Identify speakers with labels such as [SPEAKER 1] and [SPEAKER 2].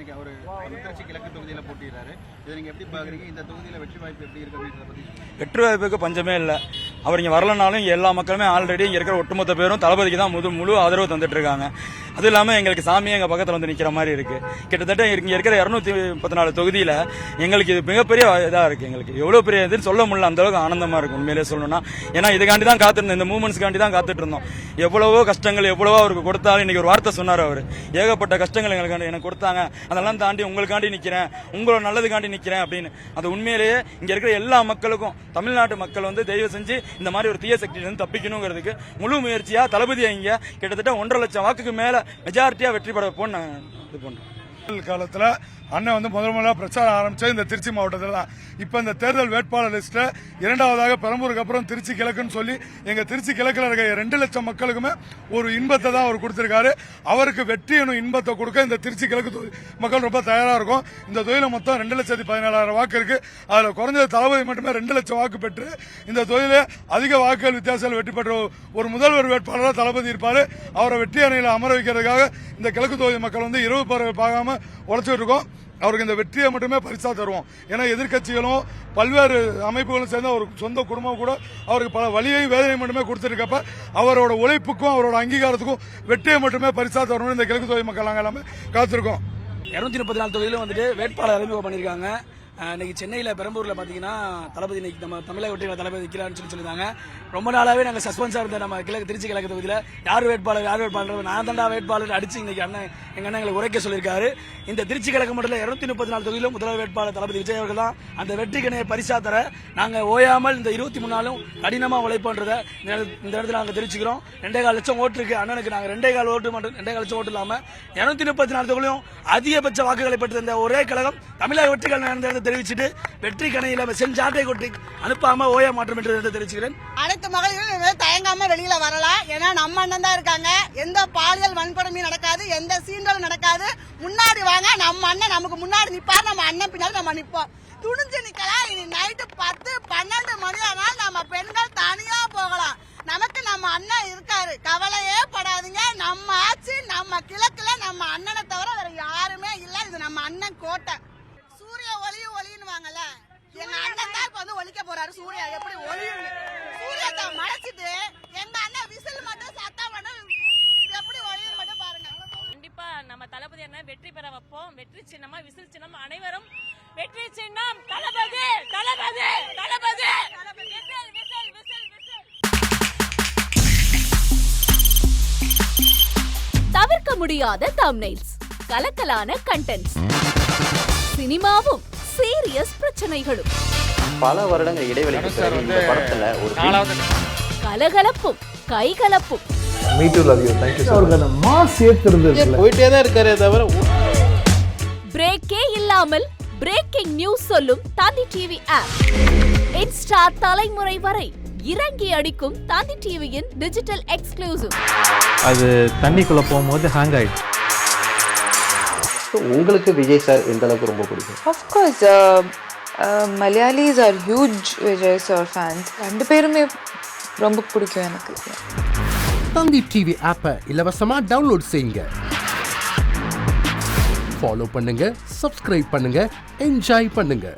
[SPEAKER 1] இன்னைக்கு அவர் திருச்சி கிழக்கு தொகுதியில் போட்டிடுறாரு. இதை நீங்கள் எப்படி பார்க்குறீங்க? இந்த தொகுதியில் வெற்றி வாய்ப்பு எப்படி இருக்கு அப்படின்றத பற்றி?
[SPEAKER 2] வெற்றி வாய்ப்புக்கு பஞ்சமே இல்லை. அவர் இங்கே வரலனாலும் எல்லா மக்களுமே ஆல்ரெடி இங்கே இருக்கிற ஒட்டுமொத்த பேரும் தளபதிக்கு தான் முழு ஆதரவு தந்துட்டு இருக்காங்க. அதுவும் இல்லாமல் எங்களுக்கு சாமியை எங்கள் பக்கத்தில் வந்து நிற்கிற மாதிரி இருக்கு. கிட்டத்தட்ட இங்கே இருக்கிற 234 தொகுதியில் எங்களுக்கு இது மிகப்பெரிய இதாக இருக்கு. எங்களுக்கு எவ்வளோ பெரிய இதுன்னு சொல்ல முடியல, அந்த அளவுக்கு ஆனந்தமாக இருக்கும் உண்மையிலே சொல்லணும்னா. ஏன்னா இதுக்காண்டி தான் காத்துருந்தோம், இந்த மூமெண்ட்ஸ்க்காண்டி தான் காத்துட்டு இருந்தோம். எவ்வளவோ கஷ்டங்கள் எவ்வளவோ அவருக்கு கொடுத்தாலும் இன்னைக்கு ஒரு வார்த்தை சொன்னார் அவர், ஏகப்பட்ட கஷ்டங்கள் எங்களுக்கு எனக்கு கொடுத்தாங்க, அதெல்லாம் தாண்டி உங்களுக்காண்டி நிற்கிறேன், உங்களோட நல்லதுக்காண்டி நிற்கிறேன் அப்படின்னு. அது உண்மையிலேயே இங்கே இருக்கிற எல்லா மக்களுக்கும், தமிழ்நாட்டு மக்கள் வந்து தயவு செஞ்சு இந்த மாதிரி ஒரு தீய சக்தியிலிருந்து தப்பிக்கணுங்கிறதுக்கு முழு முயற்சியா தளபதியை இங்க கிட்டத்தட்ட 1.5 லட்சம் வாக்குக்கு மேல மெஜாரிட்டியா வெற்றி பெற போன்னு நான் இது பண்றேன்.
[SPEAKER 3] காலத்துல அண்ணன் வந்து முதல்ல பிரச்சாரம் ஆரம்பிச்சது இந்த திருச்சி மாவட்டத்தில் தான். இப்போ இந்த தேர்தல் வேட்பாளர் லிஸ்ட்டை இரண்டாவதாக பெரம்பூருக்கு அப்புறம் திருச்சி கிழக்குன்னு சொல்லி எங்கள் திருச்சி கிழக்கில் இருக்க 2 லட்சம் மக்களுக்குமே ஒரு இன்பத்தை தான் அவர் கொடுத்துருக்காரு. அவருக்கு வெற்றி எனும் இன்பத்தை கொடுக்க இந்த திருச்சி கிழக்கு மக்கள் ரொம்ப தயாராக இருக்கும். இந்த தொகுதியில் மொத்தம் 2,17,000 வாக்கு இருக்கு. அதில் குறைஞ்சது தளபதி மட்டுமே 2 லட்சம் வாக்கு பெற்று இந்த தொகுதியில் அதிக வாக்குகள் வித்தியாசத்தில் வெற்றி பெற்ற ஒரு முதல்வர் வேட்பாளராக தளபதி இருப்பார். அவரை வெற்றி அணையில் அமர வைக்கிறதுக்காக இந்த கிழக்கு தொகுதி மக்கள் வந்து இரவு பறவை பார்க்காம உழைச்சிட்டு இருக்கோம். அவருக்கு இந்த வெற்றியை மட்டுமே பரிசா தருவோம். ஏன்னா எதிர்கட்சிகளும் பல்வேறு அமைப்புகளும் சேர்ந்து அவர் சொந்த குடும்பம் கூட அவருக்கு பல வலியையும் வேதனையும் மட்டுமே கொடுத்துருக்கப்ப அவரோட உழைப்புக்கும் அவரோட அங்கீகாரத்துக்கும் வெற்றியை மட்டுமே பரிசா தரணும்னு இந்த கிழக்கு தொகுதி மக்கள் நாங்கள் எல்லாமே காத்திருக்கோம்.
[SPEAKER 4] 234 தொகுதியிலும் வந்துட்டு வேட்பாளர் அறிமுகம் பண்ணியிருக்காங்க. இன்னைக்கு சென்னையில் பெரம்பூரில் பார்த்தீங்கன்னா தளபதி இன்னைக்கு நம்ம தமிழக வெற்றி தளபதி நிற்கிறான்னு சொல்லியிருந்தாங்க. ரொம்ப நாளாகவே நாங்கள் சஸ்பென்ஸாக இருந்த நம்ம திருச்சி கிழக்கு தொகுதியில் யார் வேட்பாளர் நான் தாண்டா வேட்பாளர் அடிச்சு இன்னைக்கு எங்கள் அண்ணன் எங்களுக்கு உரைக்க சொல்லியிருக்காரு. இந்த திருச்சி கிழக்கு மட்டும் 234 தொகுதியிலும் முதல்வர் வேட்பாளர் தளபதி விஜய் அவர்கள் தான் அந்த வெற்றிக்கிணையை பரிசா தர நாங்கள் ஓயாமல் இந்த 23 நாளும் கடினமாக உழைப்போன்றதை இந்த இடத்துல நாங்கள் தெரிவிச்சுக்கிறோம். 2.25 லட்சம் ஓட்டு இருக்கு அண்ணனுக்கு. நாங்கள் 2.25 ஓட்டு மட்டும் 2.25 லட்சம் ஓட்டு இல்லாமல் 234 தொகுதியிலும் அதிகபட்ச வாக்குகளை பெற்றிருந்த ஒரே கழகம் தமிழக வெற்றிகள் நடந்த தெரிவிச்சுட்டு வெற்றி கணையில செஞ்சாட்டை கொட்டி அனுப்பாம ஓய மாற்றம் என்று தெரிவிச்சுக்கிறேன்.
[SPEAKER 5] அனைத்து மகளிரும் தயங்காம வெளியில வரலாம். ஏன்னா நம்ம அண்ணன் தான் இருக்காங்க. எந்த பாலியல் வன்கொடுமையும் நடக்காது, எந்த சீண்டலும் நடக்காது. முன்னாடி வாங்க, நம்ம அண்ணன் நமக்கு முன்னாடி நிப்பாரு, நம்ம அண்ணன் பின்னாடி நம்ம நிப்போம். துணிஞ்சு நிக்கலாம். இனி நைட்டு 10, 12 மணி ஆனால் நம்ம பெண்கள் தனியா போகலாம். நமக்கு நம்ம அண்ணன் இருக்காரு, கவலையே படாதீங்க. நம்ம ஆட்சி நம்ம கிழக்குல நம்ம அண்ணனை தவிர வேற யாருமே இல்ல. இது நம்ம அண்ணன் கோட்டை. சூரிய ஒளின்னு வாங்கல, எங்க அண்ணன் தான் இப்ப வந்து ஒழிக்க போறாரு. சூர்யா எப்படி ஒளியும் சூரியத்தை மறைச்சிட்டு எங்க அண்ணன் விசில் மட்டும் சத்தம் மட்டும் எப்படி ஒளியும் மட்டும் பாருங்க.
[SPEAKER 6] கண்டிப்பா நம்ம தளபதி அண்ணன் வெற்றி பெற வைப்போம். வெற்றி சின்னமா விசில் சின்னம் அனைவரும் வெற்றி சின்னம் தளபதி தளபதி தளபதி விசில் விசில் விசில் விசில்.
[SPEAKER 7] தவிர்க்க முடியாத தம்ப்நெயில்ஸ், கலக்கலான கண்டென்ட்ஸ், சினிமாவும் சீரியஸ் பிரச்சனைகளும்,
[SPEAKER 8] பல வருடங்கள் இடைவெளிக்கு பிறகு இந்த படத்துல ஒரு
[SPEAKER 7] கலகலப்பும் கைகலப்பும்,
[SPEAKER 8] போயிட்டே தான் இருக்காரே தவிர
[SPEAKER 7] பிரேக்கே இல்லாமல் பிரேக்கிங் நியூஸ் சொல்லும் தந்தி டிவி ஆப். இன்ஸ்டா தலைமுறை வரை இறங்கி அடிக்கும் தந்தி டிவியின் டிஜிட்டல் எக்ஸ்க்ளூசிவ்.
[SPEAKER 9] அது தண்ணிக்குள்ள போகும்போது ஹேங் ஆயிடுச்சு.
[SPEAKER 8] உங்களுக்கு விஜய் சார் எந்த அளவுக்கு ரொம்ப பிடிக்கும்?
[SPEAKER 10] Of course, Malayalis are huge Vijay sir fans. ரெண்டு பேருமே ரொம்ப பிடிக்கும் எனக்கு.
[SPEAKER 11] தந்தி டிவி ஆப்பை இலவசமா டவுன்லோட் செய்யுங்க. ஃபாலோ பண்ணுங்க, சப்ஸ்கிரைப் பண்ணுங்க, என்ஜாய் பண்ணுங்க.